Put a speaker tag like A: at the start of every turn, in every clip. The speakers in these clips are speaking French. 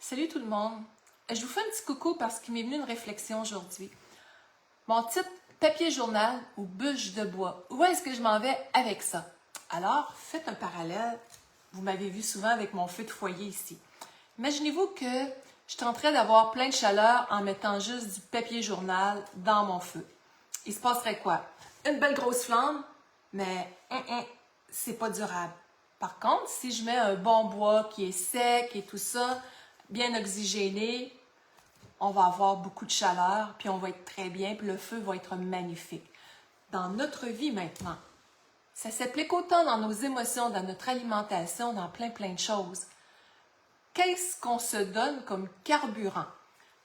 A: Salut tout le monde! Je vous fais un petit coucou parce qu'il m'est venu une réflexion aujourd'hui. Mon titre, papier journal ou bûche de bois. Où est-ce que je m'en vais avec ça? Alors, faites un parallèle. Vous m'avez vu souvent avec mon feu de foyer ici. Imaginez-vous que je tenterais d'avoir plein de chaleur en mettant juste du papier journal dans mon feu. Il se passerait quoi? Une belle grosse flamme, mais c'est pas durable. Par contre, si je mets un bon bois qui est sec et tout ça, bien oxygéné, on va avoir beaucoup de chaleur, puis on va être très bien, puis le feu va être magnifique. Dans notre vie maintenant, ça s'applique autant dans nos émotions, dans notre alimentation, dans plein de choses. Qu'est-ce qu'on se donne comme carburant?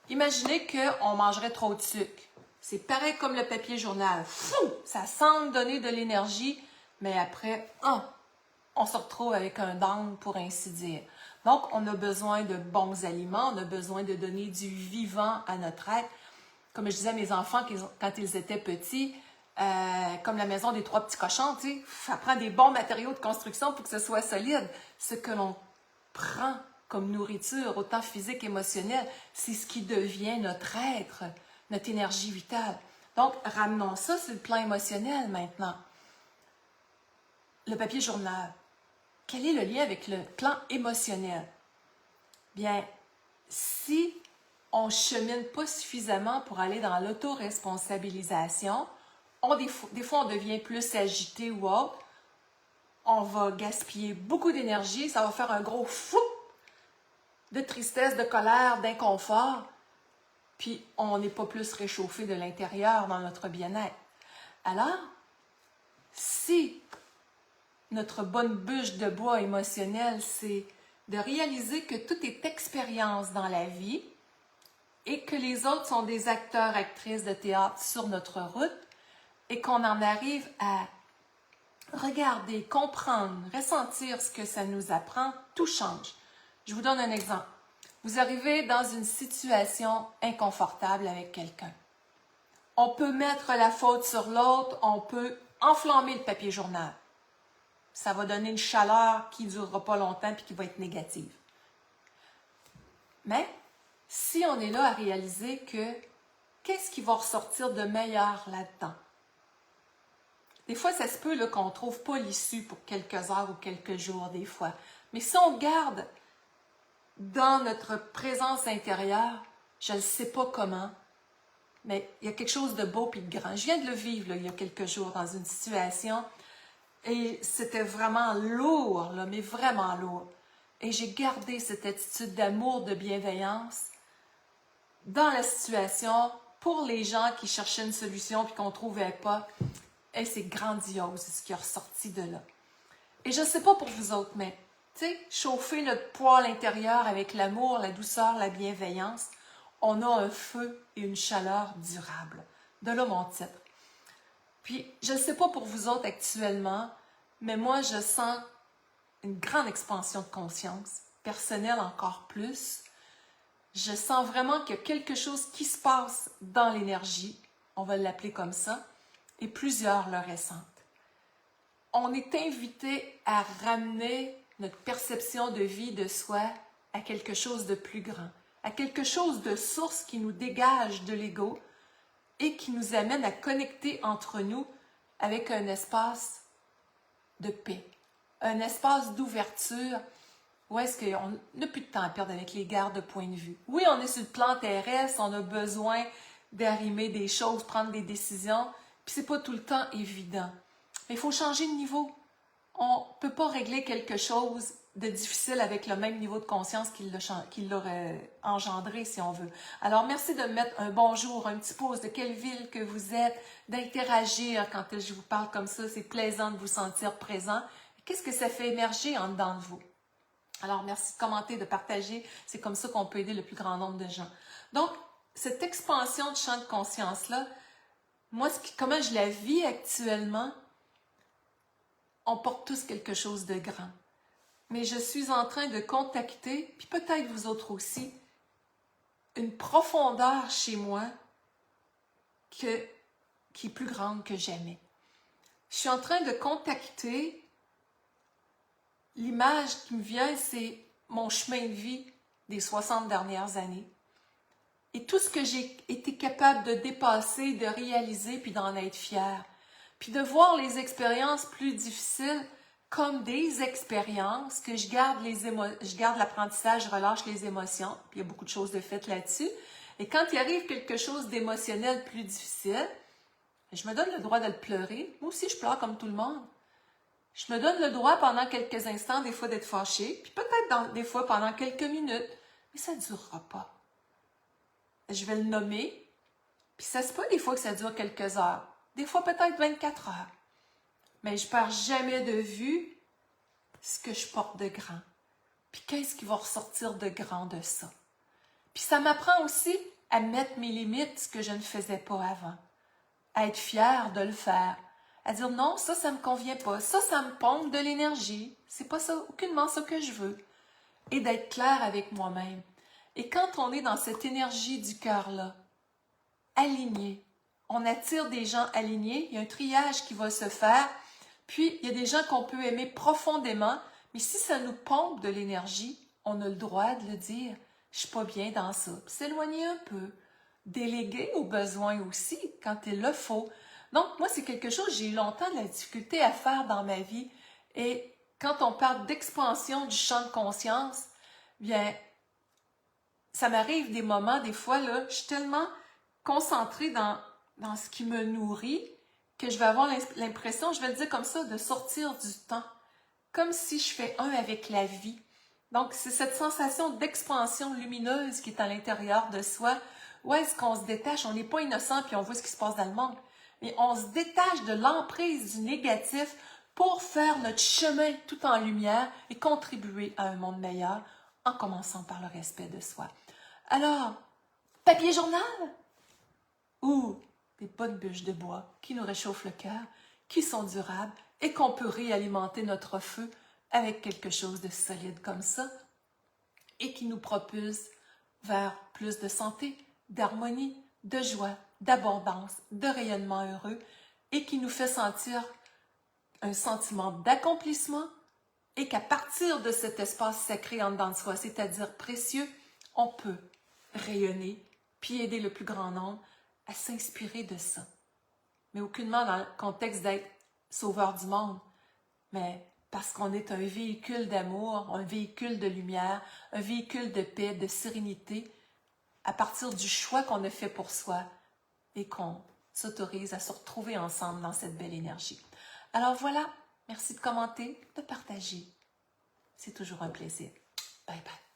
A: Imaginez qu'on mangerait trop de sucre. C'est pareil comme le papier journal. Fou! Ça semble donner de l'énergie, mais après, on se retrouve avec un down, pour ainsi dire. Donc, on a besoin de bons aliments, on a besoin de donner du vivant à notre être. Comme je disais à mes enfants quand ils étaient petits, comme la maison des trois petits cochons, tu sais, ça prend des bons matériaux de construction pour que ce soit solide. Ce que l'on prend comme nourriture, autant physique qu'émotionnelle, c'est ce qui devient notre être, notre énergie vitale. Donc, ramenons ça sur le plan émotionnel maintenant. Le papier journal. Quel est le lien avec le plan émotionnel? Bien, si on ne chemine pas suffisamment pour aller dans l'autoresponsabilisation, des fois on devient plus agité ou autre, on va gaspiller beaucoup d'énergie, ça va faire un gros fou de tristesse, de colère, d'inconfort, puis on n'est pas plus réchauffé de l'intérieur dans notre bien-être. Alors, si notre bonne bûche de bois émotionnelle, c'est de réaliser que tout est expérience dans la vie et que les autres sont des acteurs, actrices de théâtre sur notre route et qu'on en arrive à regarder, comprendre, ressentir ce que ça nous apprend, tout change. Je vous donne un exemple. Vous arrivez dans une situation inconfortable avec quelqu'un. On peut mettre la faute sur l'autre, on peut enflammer le papier journal. Ça va donner une chaleur qui ne durera pas longtemps et qui va être négative. Mais si on est là à réaliser que qu'est-ce qui va ressortir de meilleur là-dedans? Des fois, ça se peut qu'on ne trouve pas l'issue pour quelques heures ou quelques jours, des fois. Mais si on garde dans notre présence intérieure, je ne sais pas comment, mais il y a quelque chose de beau et de grand. Je viens de le vivre il y a quelques jours dans une situation. Et c'était vraiment lourd, là, mais vraiment lourd. Et j'ai gardé cette attitude d'amour, de bienveillance dans la situation pour les gens qui cherchaient une solution et qu'on ne trouvait pas. Et c'est grandiose ce qui est ressorti de là. Et je ne sais pas pour vous autres, mais tu sais, chauffer notre poêle intérieur avec l'amour, la douceur, la bienveillance, on a un feu et une chaleur durable. De là mon titre. Puis, je ne sais pas pour vous autres actuellement, mais moi, je sens une grande expansion de conscience, personnelle encore plus. Je sens vraiment qu'il y a quelque chose qui se passe dans l'énergie, on va l'appeler comme ça, et plusieurs le ressentent. On est invité à ramener notre perception de vie, de soi, à quelque chose de plus grand, à quelque chose de source qui nous dégage de l'ego, et qui nous amène à connecter entre nous avec un espace de paix, un espace d'ouverture où est-ce qu'on n'a plus de temps à perdre avec les guerres de point de vue. Oui, on est sur le plan terrestre, on a besoin d'arrimer des choses, prendre des décisions, puis c'est pas tout le temps évident. Mais il faut changer de niveau. On ne peut pas régler quelque chose de difficile avec le même niveau de conscience qu'il l'aurait engendré, si on veut. Alors, merci de me mettre un bonjour, un petit pouce, de quelle ville que vous êtes, d'interagir quand je vous parle comme ça. C'est plaisant de vous sentir présent. Qu'est-ce que ça fait émerger en dedans de vous? Alors, merci de commenter, de partager. C'est comme ça qu'on peut aider le plus grand nombre de gens. Donc, cette expansion de champ de conscience-là, moi, comment je la vis actuellement, on porte tous quelque chose de grand. Mais je suis en train de contacter, puis peut-être vous autres aussi, une profondeur chez moi qui est plus grande que jamais. Je suis en train de contacter, l'image qui me vient, c'est mon chemin de vie des 60 dernières années. Et tout ce que j'ai été capable de dépasser, de réaliser, puis d'en être fière. Puis de voir les expériences plus difficiles comme des expériences, que je garde l'apprentissage, je relâche les émotions, puis il y a beaucoup de choses de faites là-dessus. Et quand il arrive quelque chose d'émotionnel plus difficile, je me donne le droit de le pleurer. Moi aussi, je pleure comme tout le monde. Je me donne le droit pendant quelques instants, des fois, d'être fâchée, puis peut-être des fois pendant quelques minutes, mais ça ne durera pas. Je vais le nommer, puis ça se peut des fois que ça dure quelques heures, des fois peut-être 24 heures. Mais je ne perds jamais de vue ce que je porte de grand. Puis qu'est-ce qui va ressortir de grand de ça? Puis ça m'apprend aussi à mettre mes limites, ce que je ne faisais pas avant. À être fière de le faire. À dire non, ça me convient pas. Ça me pompe de l'énergie. C'est pas ça, aucunement ça que je veux. Et d'être claire avec moi-même. Et quand on est dans cette énergie du cœur-là, alignée, on attire des gens alignés, il y a un triage qui va se faire, puis il y a des gens qu'on peut aimer profondément, mais si ça nous pompe de l'énergie, on a le droit de le dire. Je suis pas bien dans ça. Puis s'éloigner un peu. Déléguer aux besoins aussi, quand il le faut. Donc, moi, c'est quelque chose, j'ai eu longtemps de la difficulté à faire dans ma vie. Et quand on parle d'expansion du champ de conscience, bien, ça m'arrive des moments, des fois, là, je suis tellement concentrée dans ce qui me nourrit que je vais avoir l'impression, je vais le dire comme ça, de sortir du temps. Comme si je fais un avec la vie. Donc, c'est cette sensation d'expansion lumineuse qui est à l'intérieur de soi. Où est-ce qu'on se détache? On n'est pas innocent puis on voit ce qui se passe dans le monde. Mais on se détache de l'emprise du négatif pour faire notre chemin tout en lumière et contribuer à un monde meilleur en commençant par le respect de soi. Alors, papier journal ou des bonnes bûches de bois qui nous réchauffent le cœur, qui sont durables et qu'on peut réalimenter notre feu avec quelque chose de solide comme ça et qui nous propulse vers plus de santé, d'harmonie, de joie, d'abondance, de rayonnement heureux et qui nous fait sentir un sentiment d'accomplissement et qu'à partir de cet espace sacré en dedans de soi, c'est-à-dire précieux, on peut rayonner puis aider le plus grand nombre à s'inspirer de ça. Mais aucunement dans le contexte d'être sauveur du monde, mais parce qu'on est un véhicule d'amour, un véhicule de lumière, un véhicule de paix, de sérénité, à partir du choix qu'on a fait pour soi et qu'on s'autorise à se retrouver ensemble dans cette belle énergie. Alors voilà, merci de commenter, de partager. C'est toujours un plaisir. Bye bye.